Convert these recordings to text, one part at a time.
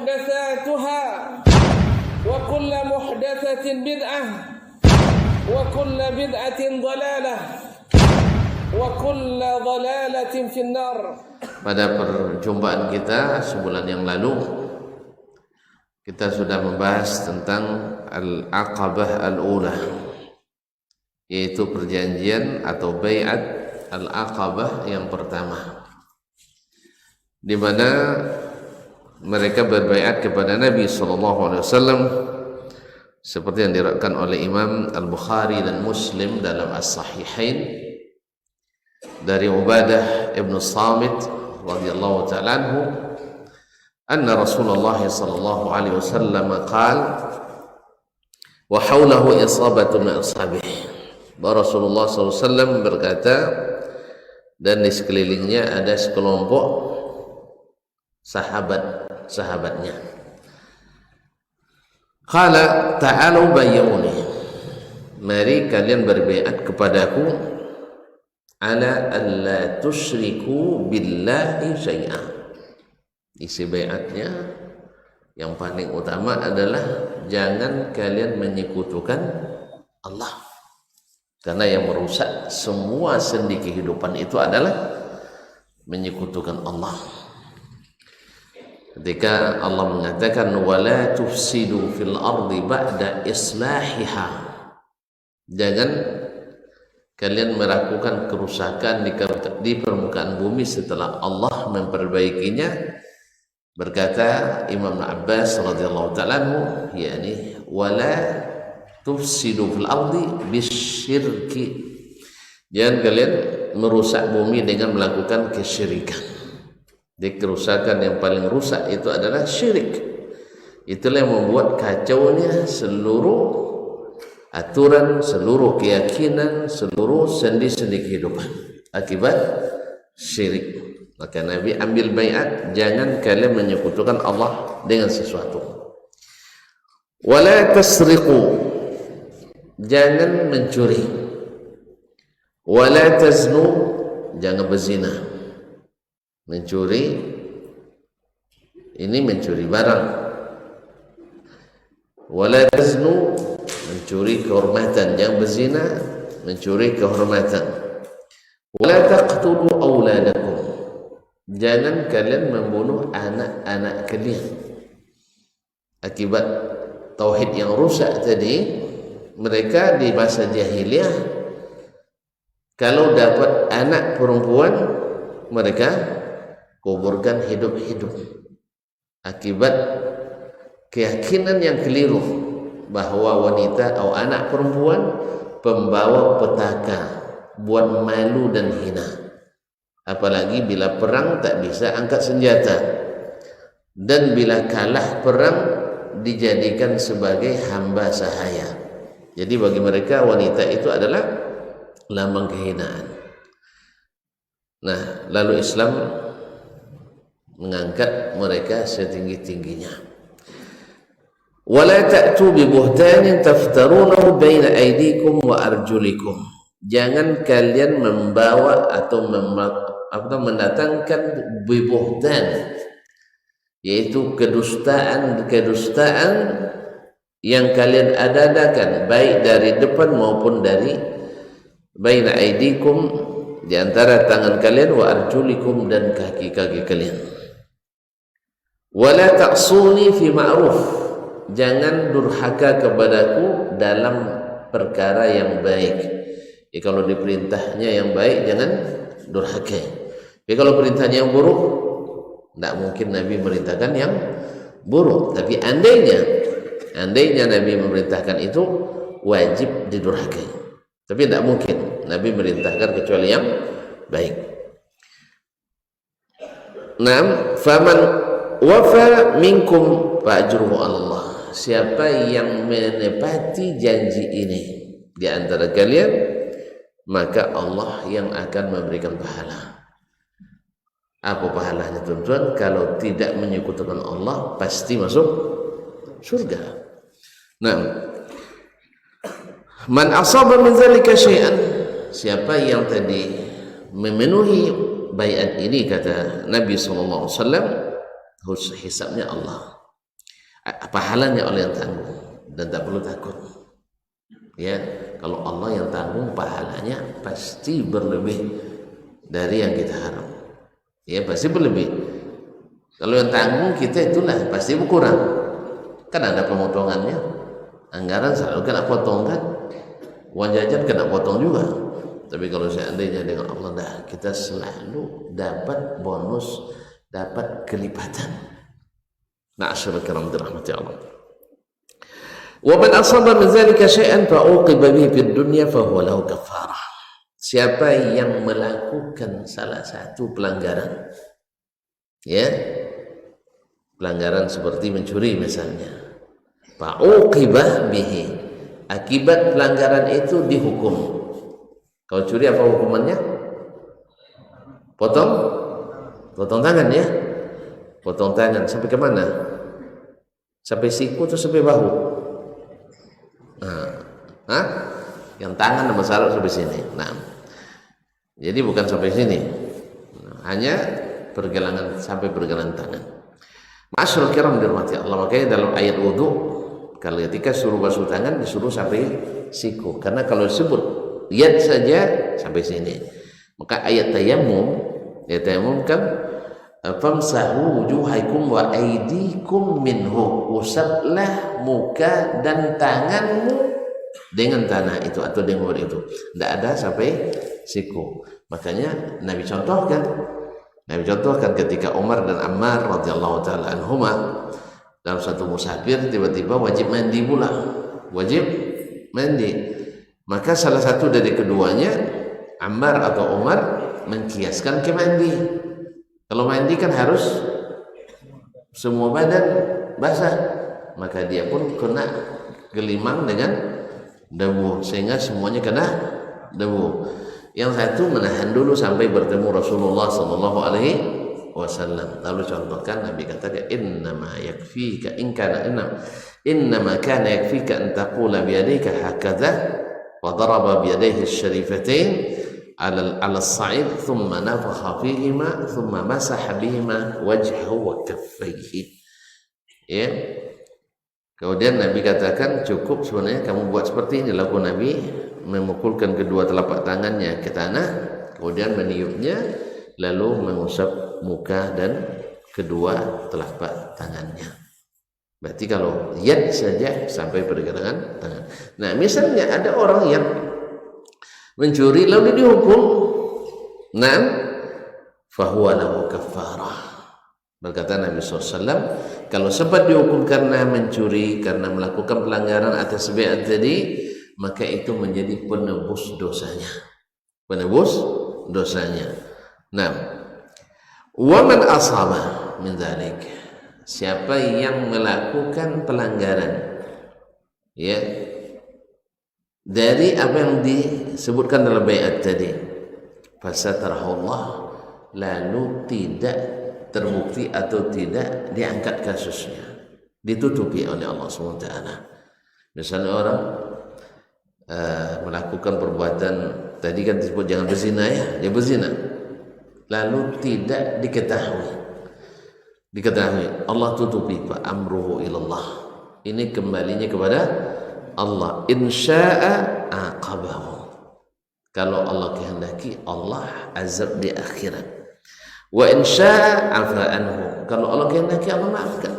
محدثاتها وكل محدثة بدعة وكل بدعة ضلالة وكل ضلالة في النار. Pada perjumpaan kita sebulan yang lalu kita sudah membahas tentang Al-Aqabah Al-Ula, yaitu perjanjian atau bai'at Al-Aqabah yang pertama, di mana mereka berbaiat kepada Nabi SAW seperti yang diriwayatkan oleh Imam Al-Bukhari dan Muslim dalam As-Sahihain dari Ubadah ibn Samit radhiyallahu ta'ala anhu anna Rasulullah sallallahu alaihi wasallam qala wa hawlahu isabatu min ashabihi, bahwa Rasulullah SAW berkata dan di sekelilingnya ada sekelompok sahabatnya. Qala ta'alu bayyuni, mari kalian berbaiat kepadaku ala alla tusyriku billahi syai'a. Isi baiatnya yang paling utama adalah jangan kalian menyekutukan Allah, karena yang merusak semua sendi kehidupan itu adalah menyekutukan Allah. Ketika Allah mengatakan wala tufsidu fil ardi ba'da islahiha, jangan kalian melakukan kerusakan di permukaan bumi setelah Allah memperbaikinya. Berkata Imam Abbas radhiyallahu ta'ala anhu, yakni wala tufsidu fil ardi bisyirki, jangan kalian merusak bumi dengan melakukan kesyirikan. Di kerusakan yang paling rusak itu adalah syirik. Itulah yang membuat kacaunya seluruh aturan, seluruh keyakinan, seluruh sendi-sendi kehidupan akibat syirik. Maka Nabi ambil baiat, jangan kalian menyekutukan Allah dengan sesuatu. Wala tasriqu, jangan mencuri. Wala taznu, jangan berzina. Mencuri ini mencuri barang. Wala taznu, mencuri kehormatan. Jangan berzina, mencuri kehormatan. Wala taqtulu auladakum, jangan kalian membunuh anak-anak kalian. Akibat tauhid yang rusak tadi, mereka di masa jahiliyah kalau dapat anak perempuan mereka kuburkan hidup-hidup. Akibat keyakinan yang keliru bahwa wanita atau anak perempuan pembawa petaka, buat malu dan hina. Apalagi bila perang tak bisa angkat senjata, dan bila kalah perang dijadikan sebagai hamba sahaya. Jadi bagi mereka wanita itu adalah lambang kehinaan. Nah, lalu Islam mengangkat mereka setinggi-tingginya. Wala ta'tu bi buhtanin taftarunahu baina aydikum wa arjulikum, jangan kalian membawa atau mendatangkan bi buhtan, yaitu kedustaan yang kalian adakan baik dari depan maupun dari baina aydikum, di antara tangan kalian, wa arjulikum, dan kaki-kaki kalian. Wala ta'suni fi ma'ruf, jangan durhaka kepadaku dalam perkara yang baik. Ya, kalau diperintahnya yang baik jangan durhaka. Ya, kalau perintahnya yang buruk, tidak mungkin Nabi merintahkan yang buruk. Tapi andainya Nabi memerintahkan itu, wajib didurhakai. Tapi tidak mungkin Nabi merintahkan kecuali yang baik. Naam, faman wafa minkum fa'ajruhu Allah, siapa yang menepati janji ini di antara kalian, maka Allah yang akan memberikan pahala. Apa pahalanya, tuan-tuan? Kalau tidak menyekutukan Allah, pasti masuk surga. Nah, man asaba min zalika syai'an, siapa yang tadi memenuhi baiat ini, kata Nabi SAW, hisabnya Allah. pahalanya oleh yang tanggung dan tak perlu takut. Ya, kalau Allah yang tanggung pahalanya pasti berlebih dari yang kita harap. Ya, pasti berlebih. Kalau yang tanggung kita itulah pasti berkurang. Kan ada pemotongannya. Anggaran selalu kena potong kan. Uang jajan kena potong juga. Tapi kalau seandainya dengan Allah dah, kita selalu dapat bonus, dapat kelipatan. Ma'asyiral kiram dirahmati Allah. Wa man asaba min dzalika syai'an fa uqiba bihi fid dunya fa huwa lahu kafarah. Siapa yang melakukan salah satu pelanggaran, ya, pelanggaran seperti mencuri misalnya, fa uqiba bihi, akibat pelanggaran itu dihukum. Kalau curi apa hukumannya? Potong tangan ya. Potong tangan sampai ke mana? Sampai siku atau sampai bahu? Nah, yang tangan nomor syarat sampai sini. Nah, jadi bukan sampai sini. Hanya sampai pergelangan tangan. Ma'asyiral kiram dirahmati Allah. Makanya dalam ayat wudu, kalau ketika suruh basuh tangan disuruh sampai siku. Karena kalau disebut yad saja sampai sini. Maka ayat tayamum kan famsahu wujuhakum wa aydikum minhu, usaplah muka dan tanganmu dengan tanah itu atau dengan wadah itu. Tidak ada sampai siku. Makanya Nabi contohkan ketika Umar dan Ammar radhiyallahu taala anhuma dalam satu musafir tiba-tiba wajib mandi pula. Wajib mandi. Maka salah satu dari keduanya, Ammar atau Umar, mengkiaskan ke mandi. Kalau mandi kan harus semua badan basah, maka dia pun kena gelimang dengan debu sehingga semuanya kena debu. Yang satu menahan dulu sampai bertemu Rasulullah sallallahu alaihi wasallam. Lalu contohkan Nabi katakan innama yakfika innama kana yakfika an taqula bi yadayka hakadha wa daraba bi yadayhi asy-syarifatain ala as-sa'id thumma nafakha fihima thumma masaha bihima wajhahu wa kaffayhi. Ya. Kemudian Nabi katakan cukup sebenarnya kamu buat seperti ini. Lalu Nabi memukulkan kedua telapak tangannya ke tanah, kemudian meniupnya, lalu mengusap muka dan kedua telapak tangannya. Berarti kalau yad saja sampai pergelangan tangan. Nah, misalnya ada orang yang mencuri lalu dihukum, fahuwa lahu kafarah. Berkata Nabi SAW, kalau sempat dihukum karena mencuri, karena melakukan pelanggaran atas bai'at tadi, maka itu menjadi penebus dosanya. Nah, wa man asaba min dzalik, siapa yang melakukan pelanggaran, ya, dari apa yang disebutkan dalam bai'at tadi, fasatarahullah, lalu tidak terbukti atau tidak diangkat kasusnya, ditutupi oleh Allah SWT. Misalnya orang melakukan perbuatan tadi kan disebut jangan berzina, ya, dia berzina, lalu tidak diketahui, Allah tutupi, fa amruhu ilallah, ini kembalinya kepada Allah. Insya'a aqabahu, kalau Allah kehendaki Allah azab di akhirat. Wa insya'a afa anhu, kalau Allah kehendaki Allah maafkan.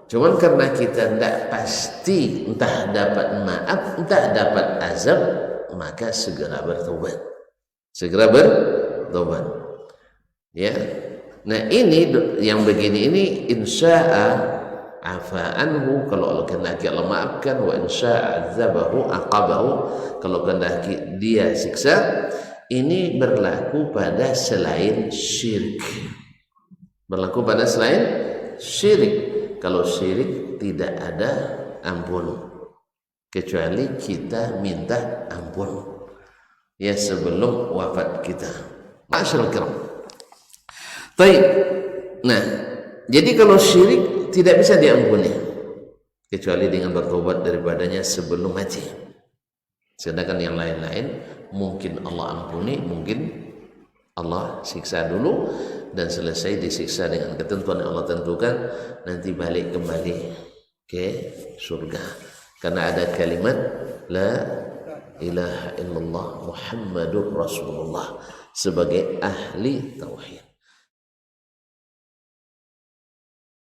Cuman karena kita tidak pasti, entah dapat maaf, entah dapat azab, maka segera bertobat. Ya. Nah, ini yang begini ini insya'a afa anhu, kalau Allah kehendaki Allah maafkan. Wa insya'a azabahu aqabahu, kalau kehendaki dia siksa. Ini berlaku pada selain syirik. Kalau syirik tidak ada ampun, kecuali kita minta ampun, ya, sebelum wafat kita. Ma'asyiral kiram. Baik. Nah, jadi kalau syirik tidak bisa diampuni kecuali dengan bertobat daripadanya sebelum mati. Sedangkan yang lain-lain mungkin Allah ampuni, mungkin Allah siksa dulu. dan selesai disiksa dengan ketentuan yang Allah tentukan, nanti balik kembali ke surga karena ada kalimat la ilaha illallah Muhammadur Rasulullah sebagai ahli tauhid.